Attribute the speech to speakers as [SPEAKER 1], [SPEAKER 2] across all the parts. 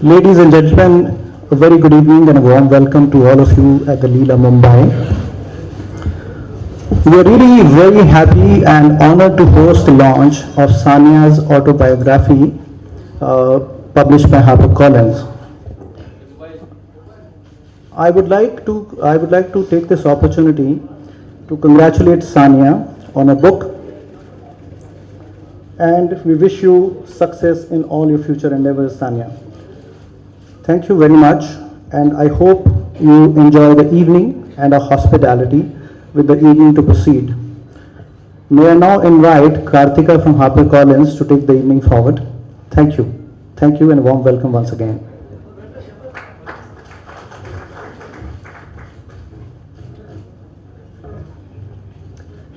[SPEAKER 1] Ladies and gentlemen, a very good evening and a warm welcome to all of you at the Leela Mumbai. We are really very happy and honored to host the launch of Sania's autobiography published by HarperCollins. I would like to take this opportunity to congratulate Sania on her book, and we wish you success in all your future endeavors, Sania. Thank you very much, and I hope you enjoy the evening and our hospitality with the evening to proceed. May I now invite Karthika from HarperCollins to take the evening forward. Thank you. Thank you and a warm welcome once again.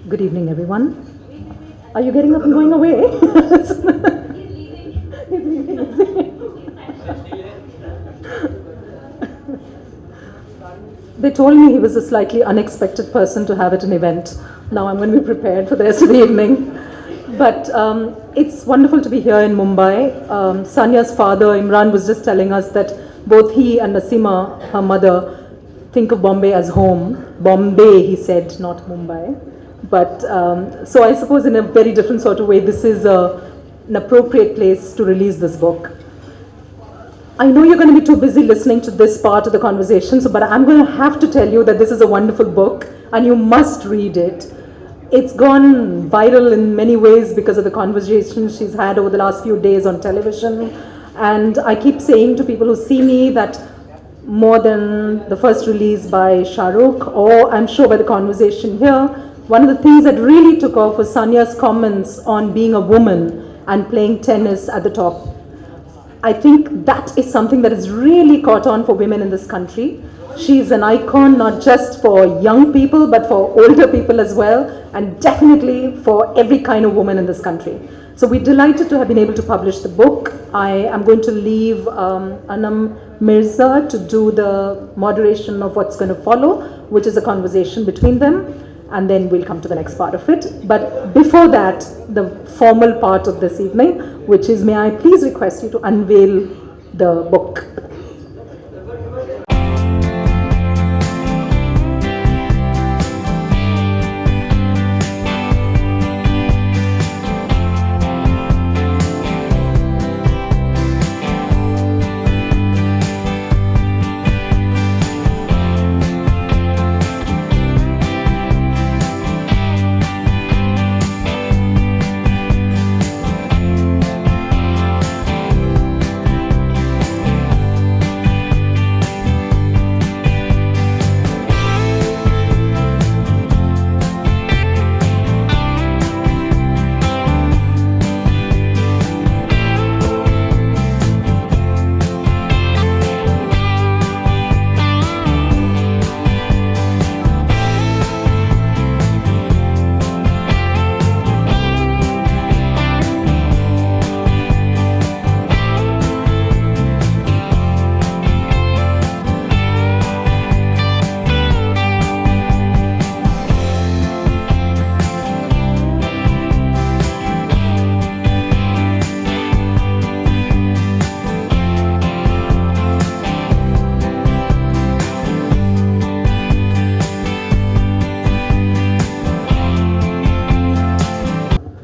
[SPEAKER 2] Good evening, everyone. Are you getting up and going away? He's leaving. They told me he was a slightly unexpected person to have at an event. Now I'm going to be prepared for the rest of the evening. But it's wonderful to be here in Mumbai. Sania's father, Imran, was just telling us that both he and Nasima, her mother, think of Bombay as home. Bombay, he said, not Mumbai. But so I suppose in a very different sort of way, this is an appropriate place to release this book. I know you're going to be too busy listening to this part of the conversation, but I'm going to have to tell you that this is a wonderful book and you must read it. It's gone viral in many ways because of the conversations she's had over the last few days on television. And I keep saying to people who see me that more than the first release by Shah Rukh, or I'm sure by the conversation here, one of the things that really took off was Sania's comments on being a woman and playing tennis at the top. I think that is something that has really caught on for women in this country. She's an icon not just for young people but for older people as well, and definitely for every kind of woman in this country. So we're delighted to have been able to publish the book. I am going to leave Anam Mirza to do the moderation of what's going to follow, which is a conversation between them. And then we'll come to the next part of it. But before that, the formal part of this evening, which is, may I please request you to unveil the book.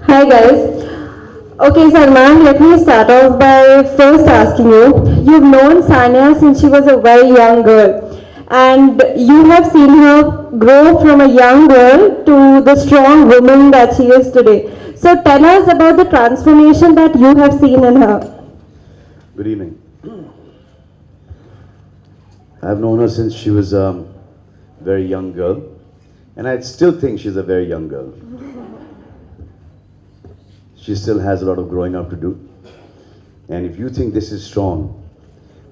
[SPEAKER 3] Hi guys. Okay, Salman, let me start off by first asking you, you've known Sania since she was a very young girl, and you have seen her grow from a young girl to the strong woman that she is today. So tell us about the transformation that you have seen in her.
[SPEAKER 4] Good evening. I've known her since she was a very young girl, and I still think she's a very young girl. She still has a lot of growing up to do. And if you think this is strong,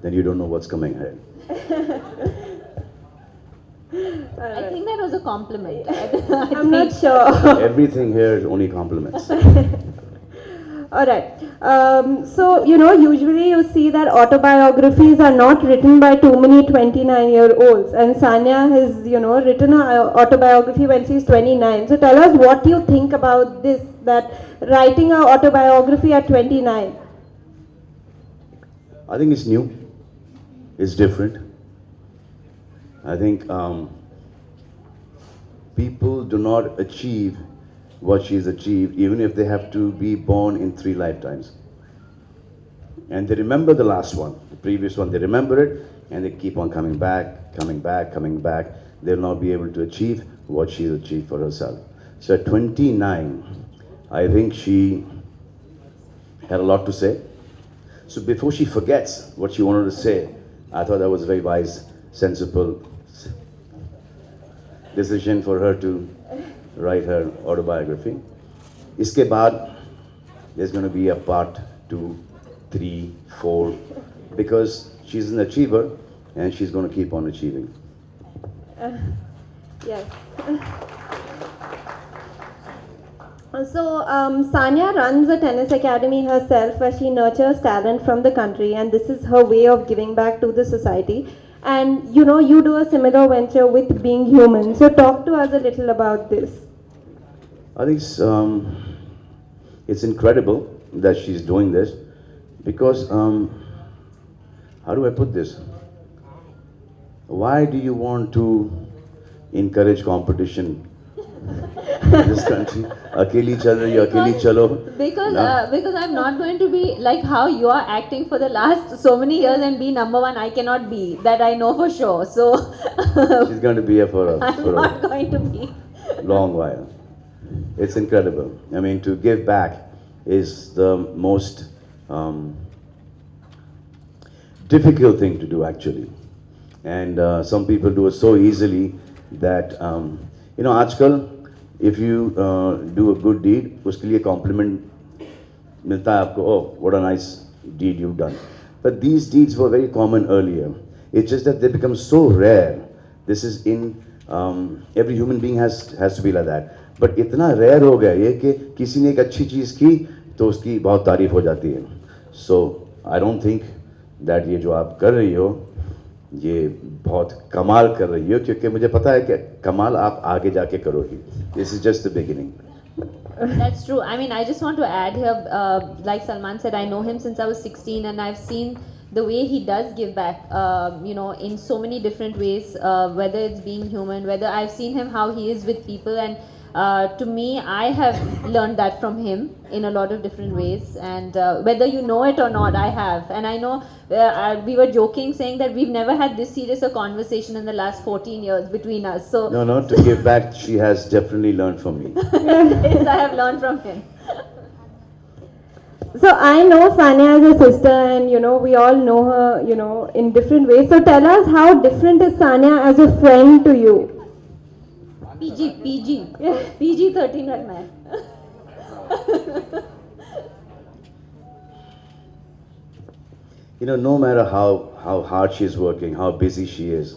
[SPEAKER 4] then you don't know what's coming ahead.
[SPEAKER 5] I think that was a compliment.
[SPEAKER 3] I'm not sure.
[SPEAKER 4] Everything here is only compliments.
[SPEAKER 3] Alright. So, usually you see that autobiographies are not written by too many 29-year-olds. And Sania has, written an autobiography when she's 29. So tell us what you think about this, that writing an autobiography at 29.
[SPEAKER 4] I think it's new, it's different. I think people do not achieve what she's achieved, even if they have to be born in 3 lifetimes. And they remember the last one, the previous one, they remember it, and they keep on coming back, coming back, coming back. They'll not be able to achieve what she's achieved for herself. So at 29, I think she had a lot to say. So before she forgets what she wanted to say, I thought that was a very wise, sensible decision for her to write her autobiography. Iske baad, there's going to be a part 2, 3, 4, because she's an achiever and she's going to keep on achieving.
[SPEAKER 3] Yes. So, Sania runs a tennis academy herself where she nurtures talent from the country, and this is her way of giving back to the society. And you know, you do a similar venture with Being Human. So, talk to us a little about this.
[SPEAKER 4] I think it's incredible that she's doing this because, how do I put this? Why do you want to encourage competition in this country? Akeli chal rahi, akeli chalo.
[SPEAKER 5] Because I'm not going to be like how you are acting for the last so many years and be number one. I cannot be. That I know for sure. So
[SPEAKER 4] She's going to be here for
[SPEAKER 5] I'm not going to be.
[SPEAKER 4] a long while. It's incredible. I mean, to give back is the most difficult thing to do, actually. And some people do it so easily that, you know, आजकल, if you do a good deed, उसके लिए compliment मिलता है आपको, oh, what a nice deed you've done. But these deeds were very common earlier. It's just that they become so rare. This is in, every human being has to be like that. But इतना rare हो गया ये कि किसी ने एक अच्छी चीज़ की तो उसकी बहुत तारीफ हो जाती है. So I don't think that ये जो आप कर रही हो ये बहुत कमाल कर रही हो, क्योंकि मुझे पता है कि कमाल आप आगे जाके करोगी. This is just the beginning.
[SPEAKER 5] That's true. I mean, I just want to add here, like Salman said, I know him since I was 16 and I've seen the way he does give back, you know, in so many different ways, whether it's Being Human, whether I've seen him how he is with people, and to me, I have learned that from him in a lot of different ways, and whether you know it or not, I have. And I know we were joking saying that we've never had this serious a conversation in the last 14 years between us. So
[SPEAKER 4] No, to give back, she has definitely learned from me.
[SPEAKER 5] this I have learned from him.
[SPEAKER 3] So I know Sania as a sister, and you know, we all know her, you know, in different ways. So tell us, how different is Sania as a friend to you?
[SPEAKER 5] PG 13 रखना है.
[SPEAKER 4] You know, no matter how hard she's working, how busy she is,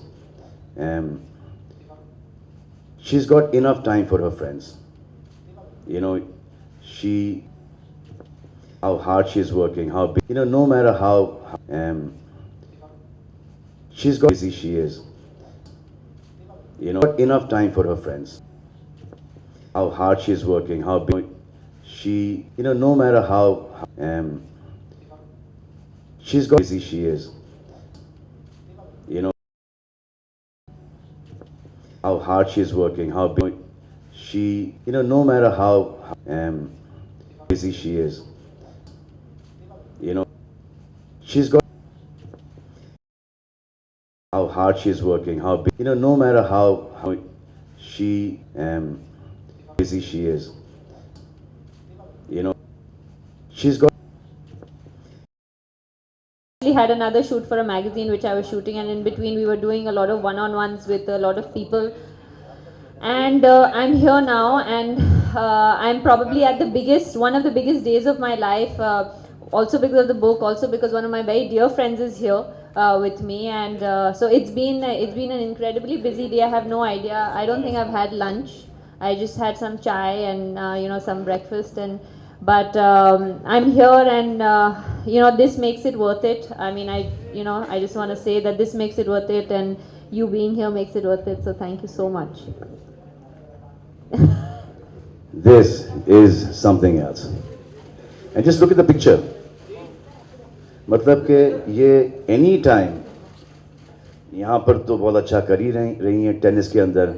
[SPEAKER 4] she's got enough time for her friends. You know, how hard she's working, you know, no matter how she's got busy she is. You know, got enough time for her friends. How hard she's working, you know, no matter how she's got busy she is. You know, how hard she's working, you know, no matter how busy she is. You know, she's got how hard she's working, you know, no matter how busy she is. You know, she's got.
[SPEAKER 5] We had another shoot for a magazine which I was shooting, and in between we were doing a lot of one-on-ones with a lot of people. And I'm here now, and I'm probably at one of the biggest days of my life. Also because of the book, also because one of my very dear friends is here with me, and so it's been an incredibly busy day. I have no idea. I don't think I've had lunch. I just had some chai and you know, some breakfast, but I'm here, and you know, this makes it worth it. I mean, I just want to say that this makes it worth it, and you being here makes it worth it. So thank you so much.
[SPEAKER 4] This is something else. And just look at the picture. मतलब कि ये any time यहाँ पर तो बहुत अच्छा कर ही रही हैं टेनिस के अंदर,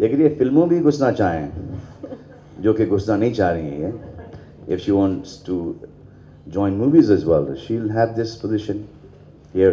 [SPEAKER 4] लेकिन ये फिल्मों भी घुसना चाहें, जो कि घुसना नहीं चाह रही हैं ये। If she wants to join movies as well, she'll have this position here